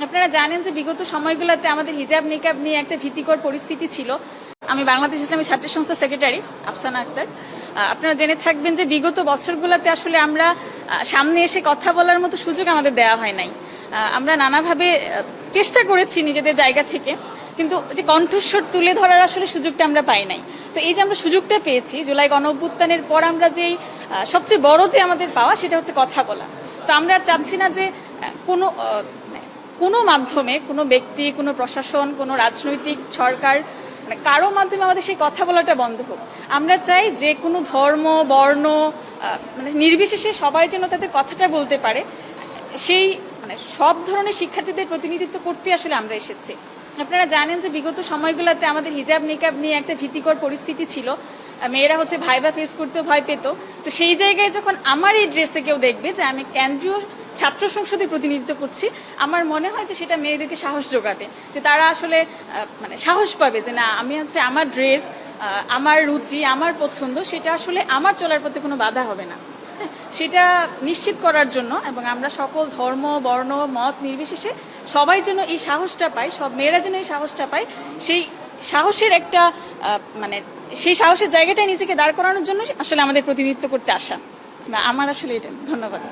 আপনারা জানেন যে বিগত সময়গুলোতে আমাদের হিজাব নিকাব নিয়ে একটা ভীতিকর পরিস্থিতি ছিল। আমি বাংলাদেশ ইসলামী ছাত্র সংস্থার সেক্রেটারি আফসানা আক্তার। আপনারা জেনে থাকবেন যে বিগত বছরগুলোতে আসলে আমরা সামনে এসে কথা বলার মতো সুযোগ আমাদের দেওয়া হয় নাই। আমরা নানাভাবে চেষ্টা করেছি নিজেদের জায়গা থেকে, কিন্তু যে কণ্ঠস্বর তুলে ধরার আসলে সুযোগটা আমরা পাই নাই। তো এই যে আমরা সুযোগটা পেয়েছি জুলাই গণঅভ্যুত্থানের পর, আমরা যেই সবচেয়ে বড় যে আমাদের পাওয়া সেটা হচ্ছে কথা বলা। তো আমরা আর চাচ্ছি না যে কোনো মাধ্যমে, কোনো ব্যক্তি, কোনো প্রশাসন, কোনো রাজনৈতিক সরকার, কারো মাধ্যমে আমাদের সেই কথা বলাটা বন্ধ হোক। আমরা চাই যে কোনো ধর্ম, বর্ণ নির্বিশেষে সবাই যেন তাদের কথাটা বলতে পারে। সেই সব ধরনের শিক্ষার্থীদের প্রতিনিধিত্ব করতে আসলে আমরা এসেছি। আপনারা জানেন যে বিগত সময়গুলোতে আমাদের হিজাব নিকাব নিয়ে একটা ভীতিকর পরিস্থিতি ছিল। মেয়েরা ভাইবা ফেস করতে ভয় পেত। তো সেই জায়গায় যখন আমার এই ড্রেসে কেউ দেখবে যে আমি কেন্দ্রীয় ছাত্র সংসদে প্রতিনিধিত্ব করছি, আমার মনে হয় যে সেটা মেয়েদেরকে সাহস যোগাবে, যে তারা আসলে সাহস পাবে যে না, আমি আমার ড্রেস, আমার রুচি, আমার পছন্দ, সেটা আসলে আমার চলার পথে কোনো বাধা হবে না। সেটা নিশ্চিত করার জন্য, এবং আমরা সকল ধর্ম, বর্ণ, মত নির্বিশেষে সবাই যেন এই সাহসটা পায়, সব মেয়েরা যেন এই সাহসটা পায়, সেই সাহসের একটা সেই সাহসের জায়গাটায় নিজেকে দাঁড় করানোর জন্য আসলে আমাদের প্রতিনিধিত্ব করতে আসা। আমার আসলে এটা। ধন্যবাদ।